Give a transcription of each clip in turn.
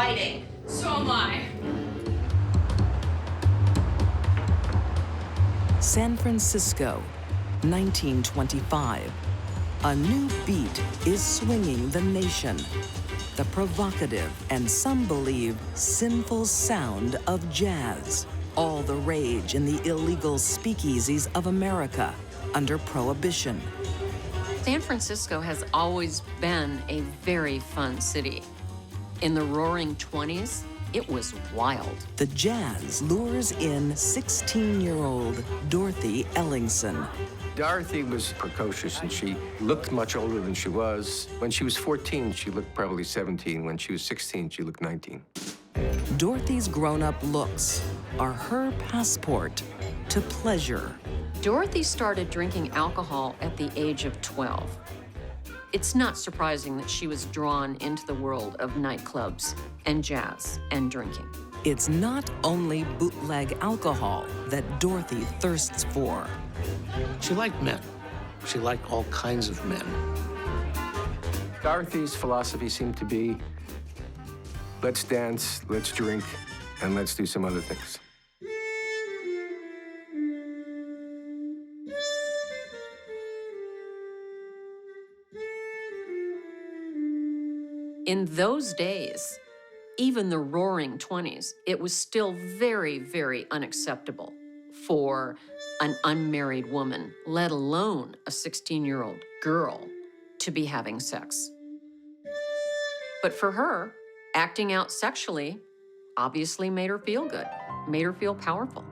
lighting. So am I. San Francisco, 1925. A new beat is swinging the nation. The provocative and some believe sinful sound of jazz. All the rage in the illegal speakeasies of America under Prohibition. San Francisco has always been a very fun city. In the roaring 20s, it was wild. The jazz lures in 16-year-old Dorothy Ellingson. Dorothy was precocious, and she looked much older than she was. When she was 14, she looked probably 17. When she was 16, she looked 19. Dorothy's grown-up looks are her passport to pleasure. Dorothy started drinking alcohol at the age of 12. It's not surprising that she was drawn into the world of nightclubs and jazz and drinking. It's not only bootleg alcohol that Dorothy thirsts for. She liked men. She liked all kinds of men. Dorothy's philosophy seemed to be, let's dance, let's drink, and let's do some other things. In those days, even the roaring 20s, it was still very, very unacceptable for an unmarried woman, let alone a 16-year-old girl, to be having sex. But for her, acting out sexually obviously made her feel good, made her feel powerful.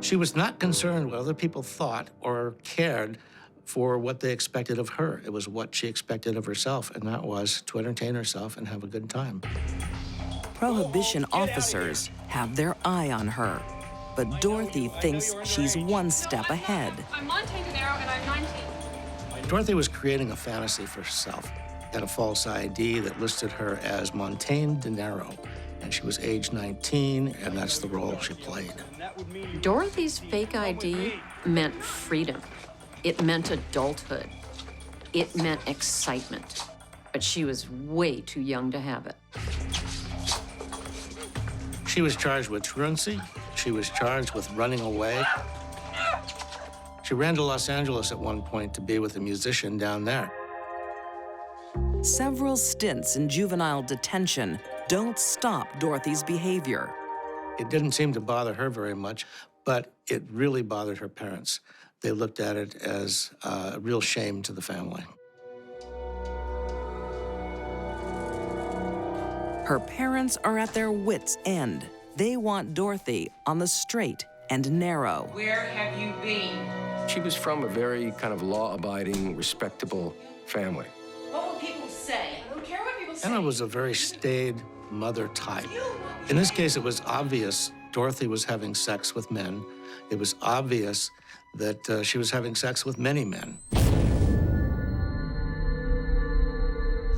She was not concerned what other people thought or cared for what they expected of her. It was what she expected of herself, and that was to entertain herself and have a good time. Prohibition officers have their eye on her, but Dorothy thinks she's one step ahead. I'm Montaigne Dinero, and I'm 19. Dorothy was creating a fantasy for herself, had a false ID that listed her as Montaigne Dinero, and she was age 19, and that's the role she played. Dorothy's fake ID meant freedom. It meant adulthood. It meant excitement. But she was way too young to have it. She was charged with truancy. She was charged with running away. She ran to Los Angeles at one point to be with a musician down there. Several stints in juvenile detention don't stop Dorothy's behavior. It didn't seem to bother her very much, but it really bothered her parents. They looked at it as a real shame to the family. Her parents are at their wits' end. They want Dorothy on the straight and narrow. Where have you been? She was from a very kind of law-abiding, respectable family. What will people say? I don't care what people say. Anna was a very staid mother type. In this case, it was obvious Dorothy was having sex with men. It was obvious that she was having sex with many men.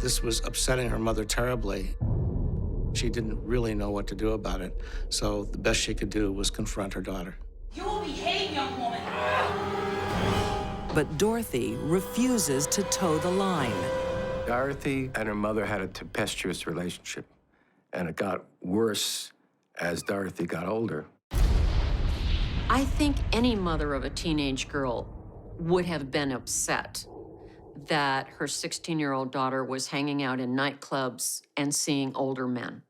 This was upsetting her mother terribly. She didn't really know what to do about it, so the best she could do was confront her daughter. You will behave, young woman. But Dorothy refuses to toe the line. Dorothy and her mother had a tempestuous relationship, and it got worse as Dorothy got older. I think any mother of a teenage girl would have been upset that her 16-year-old daughter was hanging out in nightclubs and seeing older men.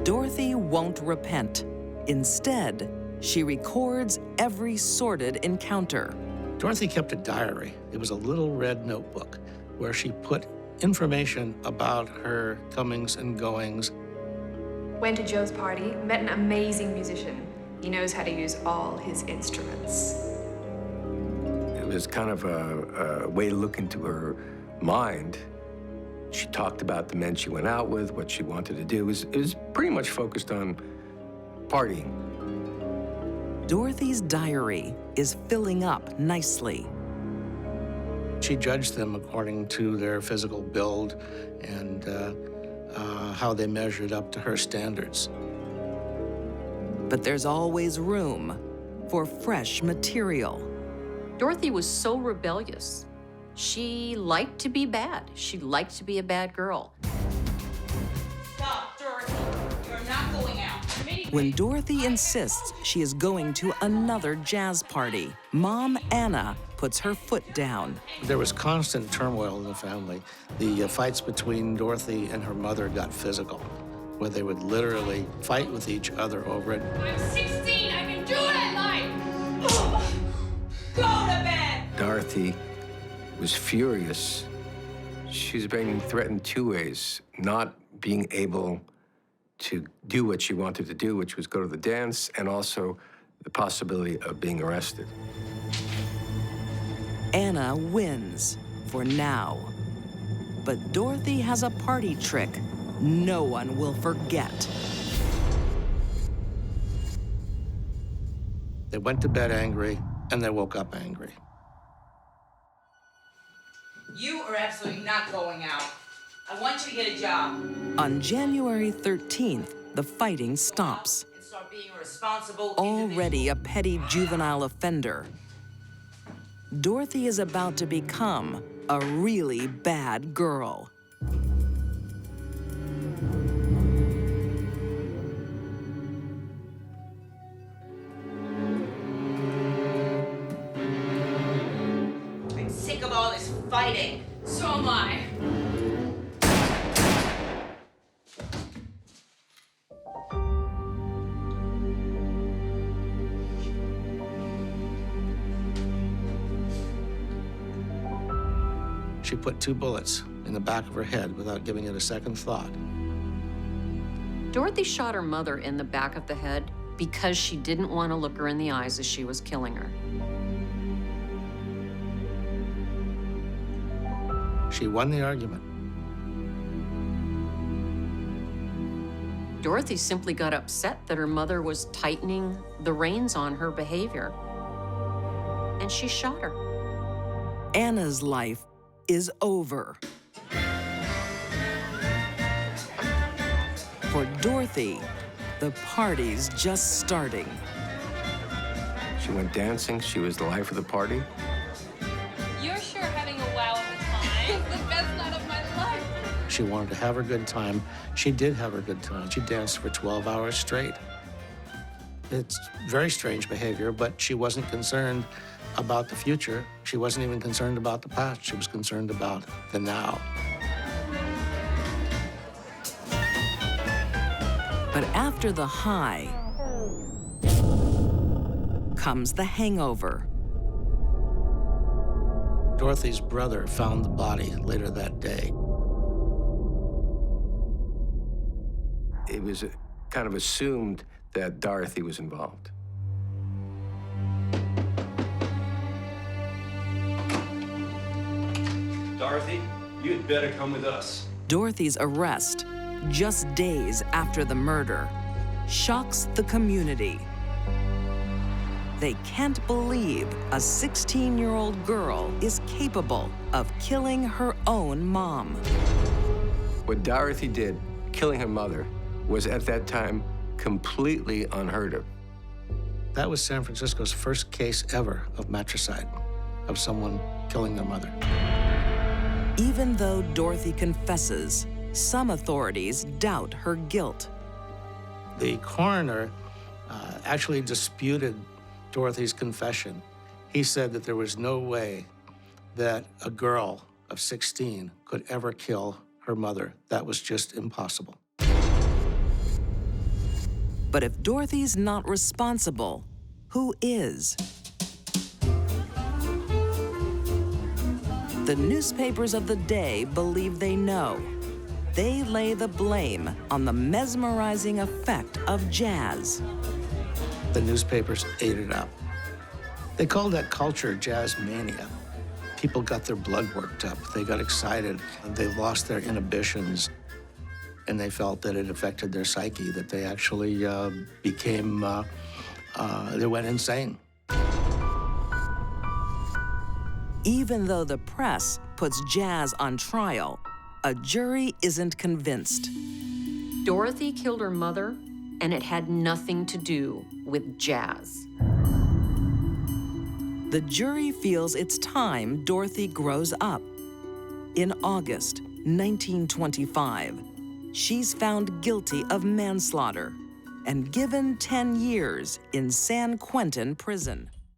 Dorothy won't repent. Instead, she records every sordid encounter. Dorothy kept a diary. It was a little red notebook where she put information about her comings and goings. Went to Joe's party, met an amazing musician. He knows how to use all his instruments. It was kind of a way to look into her mind. She talked about the men she went out with, what she wanted to do. It was pretty much focused on partying. Dorothy's diary is filling up nicely. She judged them according to their physical build and how they measured up to her standards. But there's always room for fresh material. Dorothy was so rebellious She liked to be bad. She liked to be a bad girl. Stop, Dorothy. You're not going out. When Dorothy insists she is going to another jazz party, Mom Anna puts her foot down. There was constant turmoil in the family. The fights between Dorothy and her mother got physical, where they would literally fight with each other over it. I'm 16. I can do what I like. Go to bed! Dorothy was furious. She was being threatened two ways: not being able to do what she wanted to do, which was go to the dance, and also the possibility of being arrested. Anna wins for now. But Dorothy has a party trick no one will forget. They went to bed angry, and they woke up angry. You are absolutely not going out. I want you to get a job. On January 13th, the fighting stops. And start being a responsible Already a petty juvenile offender, Dorothy is about to become a really bad girl. I'm sick of all this fighting. So am I. She put 2 bullets in the back of her head without giving it a second thought. Dorothy shot her mother in the back of the head because she didn't want to look her in the eyes as she was killing her. She won the argument. Dorothy simply got upset that her mother was tightening the reins on her behavior, and she shot her. Anna's life is over. For Dorothy, the party's just starting. She went dancing. She was the life of the party. You're sure having a wow of a time. It's the best night of my life. She wanted to have her good time. She did have her good time. She danced for 12 hours straight. It's very strange behavior, but she wasn't concerned about the future. She wasn't even concerned about the past. She was concerned about the now. But after the high comes the hangover. Dorothy's brother found the body later that day. It was kind of assumed that Dorothy was involved. Dorothy, you'd better come with us. Dorothy's arrest, just days after the murder, shocks the community. They can't believe a 16-year-old girl is capable of killing her own mom. What Dorothy did, killing her mother, was at that time completely unheard of. That was San Francisco's first case ever of matricide, of someone killing their mother. Even though Dorothy confesses, some authorities doubt her guilt. The coroner actually disputed Dorothy's confession. He said that there was no way that a girl of 16 could ever kill her mother. That was just impossible. But if Dorothy's not responsible, who is? The newspapers of the day believe they know. They lay the blame on the mesmerizing effect of jazz. The newspapers ate it up. They called that culture Jazz-mania. People got their blood worked up. They got excited. They lost their inhibitions. And they felt that it affected their psyche, that they actually they went insane. Even though the press puts jazz on trial, a jury isn't convinced. Dorothy killed her mother, and it had nothing to do with jazz. the jury feels it's time Dorothy grows up. In August 1925, she's found guilty of manslaughter and given 10 years in San Quentin prison.